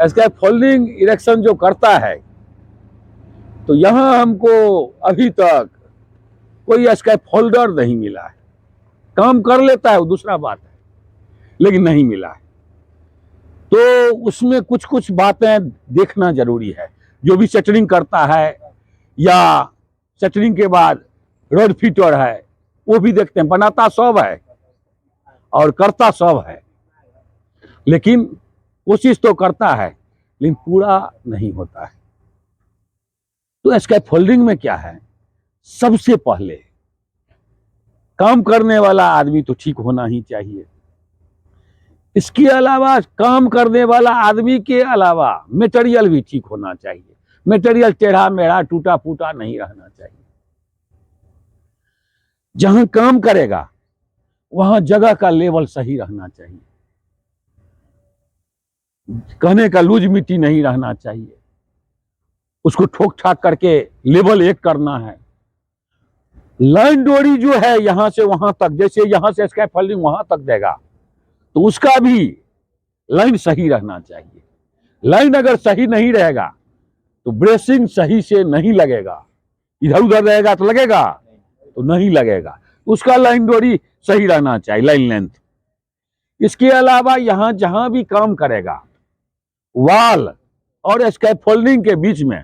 Scaffolding erection जो करता है, तो यहाँ हमको अभी तक कोई स्कैफोल्डर नहीं मिला है। काम कर लेता है वो दूसरा बात है, लेकिन नहीं मिला है। तो उसमें कुछ कुछ बातें देखना जरूरी है। जो भी शटरिंग करता है या शटरिंग के बाद रोड फिटर है, वो भी देखते हैं। बनाता सब है और करता सब है, लेकिन कोशिश तो करता है, लेकिन पूरा नहीं होता है। तो स्कैफोल्डिंग में क्या है, सबसे पहले काम करने वाला आदमी तो ठीक होना ही चाहिए। इसके अलावा काम करने वाला आदमी के अलावा मटेरियल भी ठीक होना चाहिए। मटेरियल टेढ़ा मेढ़ा टूटा फूटा नहीं रहना चाहिए। जहां काम करेगा वहां जगह का लेवल सही रहना चाहिए। कहने का लूज मिट्टी नहीं रहना चाहिए। उसको ठोक ठाक करके लेवल एक करना है। लाइन डोरी जो है यहां से वहां तक, जैसे यहां से स्कैफोल्डिंग वहां तक देगा, तो उसका भी लाइन सही रहना चाहिए। लाइन अगर सही नहीं रहेगा तो ब्रेसिंग सही से नहीं लगेगा। इधर उधर रहेगा तो लगेगा, तो नहीं लगेगा। उसका लाइन डोरी सही रहना चाहिए, लाइन लेंथ। इसके अलावा यहां जहां भी काम करेगा, वॉल और स्कैफोल्डिंग के बीच में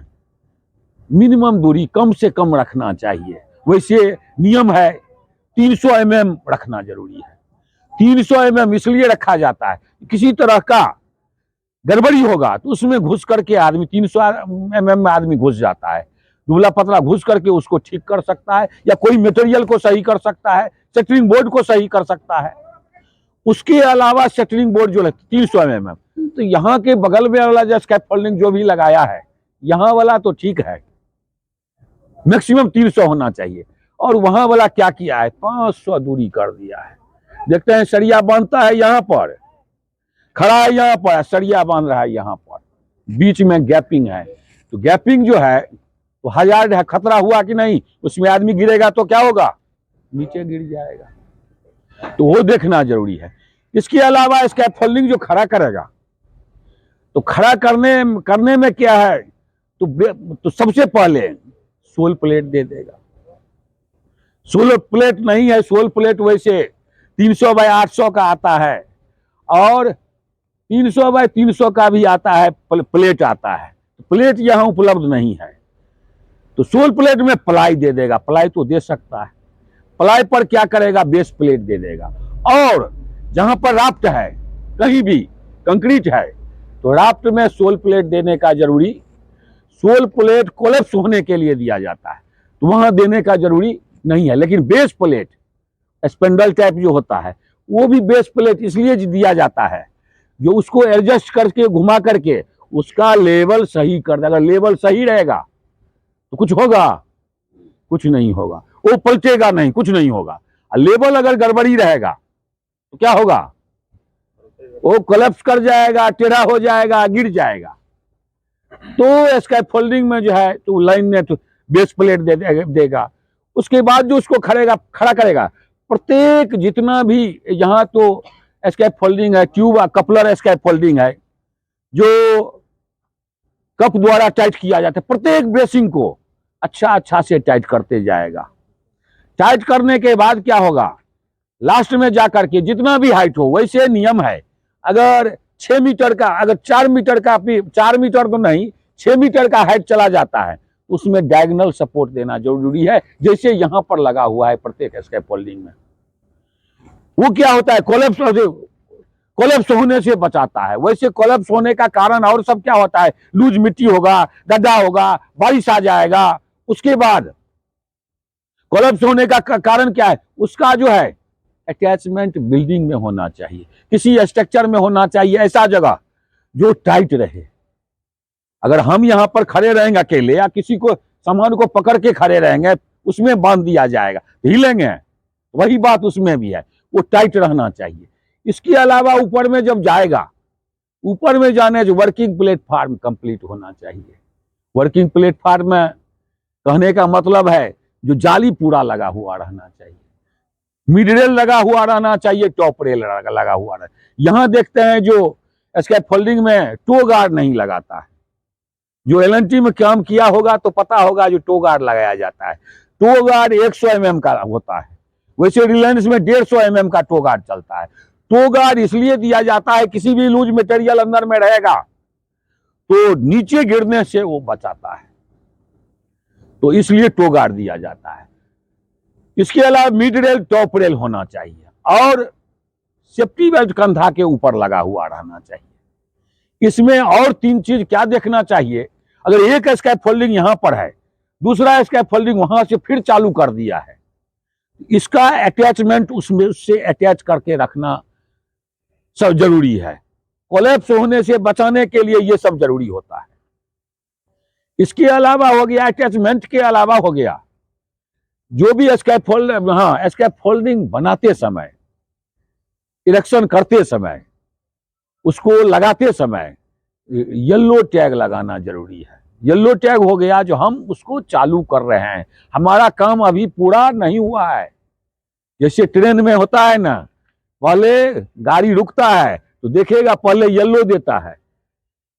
मिनिमम दूरी कम से कम रखना चाहिए। वैसे नियम है 300 mm रखना जरूरी है। 300 mm इसलिए रखा जाता है, किसी तरह का गड़बड़ी होगा तो उसमें घुस करके आदमी 300 mm में आदमी घुस जाता है। दुबला पतला घुस करके उसको ठीक कर सकता है, या कोई मटेरियल को सही कर सकता है, शटरिंग बोर्ड को सही कर सकता है। उसके अलावा शटरिंग बोर्ड जो है 300 mm, तो यहाँ के बगल में वाला जो स्कैफोल्डिंग जो भी लगाया है, यहाँ वाला तो ठीक है, मैक्सिमम 300 होना चाहिए। और वहां वाला क्या किया है, 500 दूरी कर दिया है। देखते हैं सरिया बांधता है यहाँ पर, खड़ा है यहाँ पर, सरिया बांध रहा है यहाँ पर, बीच में गैपिंग है। तो गैपिंग जो है तो हजार्ड है, खतरा हुआ कि नहीं, उसमें आदमी गिरेगा तो क्या होगा, नीचे गिर जाएगा। तो वो देखना जरूरी है। इसके अलावा स्कैफोल्डिंग जो खड़ा करेगा, तो खड़ा करने में क्या है, तो सबसे पहले सोल प्लेट दे देगा। सोल प्लेट नहीं है, सोल प्लेट वैसे 300 बाय 800 का आता है, और 300 बाय 300 का भी आता है, प्लेट आता है। प्लेट यहां उपलब्ध नहीं है, तो सोल प्लेट में प्लाई दे देगा। प्लाई तो दे सकता है, प्लाई पर क्या करेगा, बेस प्लेट दे देगा। और जहां पर राफ्ट है, कहीं भी कंक्रीट है, तो राफ्ट में सोल प्लेट देने का जरूरी, सोल प्लेट कोलैप्स होने के लिए दिया जाता है, तो वहां देने का जरूरी नहीं है। लेकिन बेस प्लेट स्पेंडल टाइप जो होता है, वो भी बेस प्लेट इसलिए दिया जाता है जो उसको एडजस्ट करके घुमा करके उसका लेवल सही कर देगा। लेवल सही रहेगा तो कुछ होगा, कुछ नहीं होगा, वो पलटेगा नहीं, कुछ नहीं होगा। लेवल अगर गड़बड़ी रहेगा तो क्या होगा, वो कोलैप्स कर जाएगा, टेढ़ा हो जाएगा, गिर जाएगा। तो स्कैफोल्डिंग में जो है तो लाइन में तो बेस प्लेट देगा। उसके बाद जो उसको खड़ा करेगा, प्रत्येक जितना भी यहाँ तो स्कैफोल्डिंग है, ट्यूब कपलर स्कैफोल्डिंग है जो कप द्वारा टाइट किया जाता है, प्रत्येक ब्रेसिंग को अच्छा से टाइट करते जाएगा। टाइट करने के बाद क्या होगा, लास्ट में जाकर के जितना भी हाइट हो, वैसे नियम है, अगर 6 मीटर का, अगर 4 मीटर का, 4 मीटर तो नहीं, 6 मीटर का हाइट चला जाता है, उसमें डायगोनल सपोर्ट देना जरूरी है, जैसे यहां पर लगा हुआ है प्रत्येक स्कैफोल्डिंग में। वो क्या होता है, कोलैप्स होने से बचाता है। वैसे कोलैप्स होने का कारण और सब क्या होता है, लूज मिट्टी होगा, गड्ढा होगा, बारिश आ जाएगा। उसके बाद कोलैप्स होने का कारण क्या है, उसका जो है अटैचमेंट बिल्डिंग में होना चाहिए, किसी स्ट्रक्चर में होना चाहिए, ऐसा जगह जो टाइट रहे। अगर हम यहां पर खड़े रहेंगे अकेले, या किसी को सामान को पकड़ के खड़े रहेंगे, उसमें बांध दिया जाएगा, हिलेंगे, वही बात उसमें भी है, वो टाइट रहना चाहिए। इसके अलावा ऊपर में जब जाएगा, ऊपर में जाने जो वर्किंग प्लेटफॉर्म कंप्लीट होना चाहिए। वर्किंग प्लेटफॉर्म में कहने का मतलब है जो जाली पूरा लगा हुआ रहना चाहिए, मिड रेल लगा हुआ रहना चाहिए, टॉप रेल लगा हुआ रहना। यहां देखते हैं जो स्कैप फोल्डिंग में टो गार्ड नहीं लगाता है। जो एलएनटी में काम किया होगा तो पता होगा जो टो गार्ड लगाया जाता है, टो गार्ड 100 mm का होता है, वैसे रिलायंस में 150 mm का टो गार्ड चलता है। टो गार्ड इसलिए दिया जाता है, किसी भी लूज मटेरियल अंदर में रहेगा तो नीचे गिरने से वो बचाता है, तो इसलिए टो गार्ड दिया जाता है। इसके अलावा मिड रेल टॉप रेल होना चाहिए और सेफ्टी बेल्ट कंधा के ऊपर लगा हुआ रहना चाहिए। इसमें और 3 चीज क्या देखना चाहिए, अगर एक स्कैप फोल्डिंग यहां पर है, दूसरा स्कैप फोल्डिंग वहां से फिर चालू कर दिया है, इसका अटैचमेंट उसमें उससे अटैच करके रखना सब जरूरी है। कोलैप्स होने से बचाने के लिए ये सब जरूरी होता है। इसके अलावा हो गया, अटैचमेंट के अलावा हो गया, जो भी स्कैप फोल्डिंग बनाते समय, इरेक्शन करते समय, उसको लगाते समय येलो टैग लगाना जरूरी है। येलो टैग हो गया जो हम उसको चालू कर रहे हैं, हमारा काम अभी पूरा नहीं हुआ है। जैसे ट्रेन में होता है ना, पहले गाड़ी रुकता है तो देखेगा, पहले येलो देता है,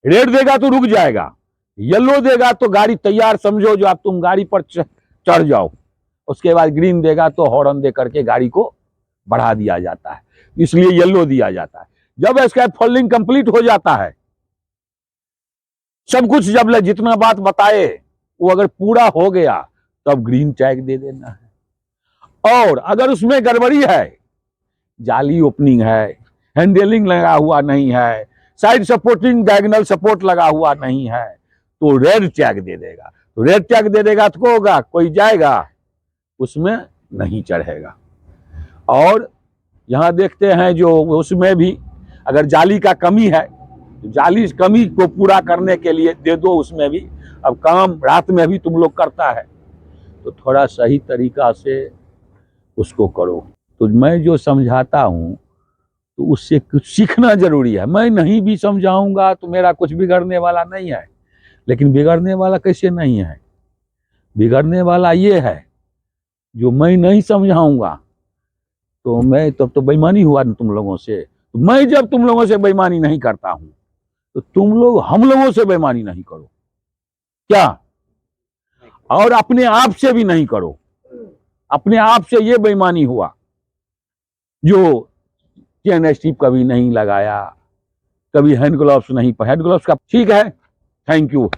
रेड देगा तो रुक जाएगा, येलो देगा तो गाड़ी तैयार समझो जो आप तुम गाड़ी पर चढ़ जाओ, उसके बाद ग्रीन देगा तो हॉर्न दे करके गाड़ी को बढ़ा दिया जाता है, इसलिए येलो दिया जाता है। जब स्कैप फोल्डिंग कंप्लीट हो जाता है, सब कुछ जब जितना बात बताए वो अगर पूरा हो गया तब ग्रीन टैग दे देना है। और अगर उसमें गड़बड़ी है, जाली ओपनिंग है, हैंडलिंग लगा हुआ नहीं है, साइड सपोर्टिंग डायगोनल सपोर्ट लगा हुआ नहीं है, तो रेड टैग दे देगा। तो रेड टैग दे देगा तो क्या होगा, कोई जाएगा उसमें नहीं चढ़ेगा। और यहां देखते हैं जो उसमें भी अगर जाली का कमी है, तो जाली कमी को पूरा करने के लिए दे दो उसमें भी। अब काम रात में भी तुम लोग करता है तो थोड़ा सही तरीका से उसको करो। तो मैं जो समझाता हूं तो उससे कुछ सीखना जरूरी है। मैं नहीं भी समझाऊंगा तो मेरा कुछ बिगड़ने वाला नहीं है, लेकिन बिगड़ने वाला कैसे नहीं है, बिगड़ने वाला ये है जो मैं नहीं समझाऊंगा तो मैं तब तो बेईमानी हुआ ना तुम लोगों से। तो मैं जब तुम लोगों से बेईमानी नहीं करता हूं तो तुम लोग हम लोगों से बेईमानी नहीं करो क्या, और अपने आप से भी नहीं करो। अपने आप से ये बेईमानी हुआ जो चेन स्ट्रिप कभी नहीं लगाया, कभी हैंड ग्लव्स नहीं पहना। हैंड ग्लव्स का ठीक है, थैंक यू।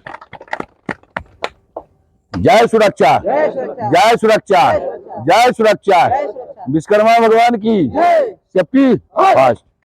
जय सुरक्षा, जय सुरक्षा, जय सुरक्षा। विश्वकर्मा भगवान की सेफ्टी फर्स्ट।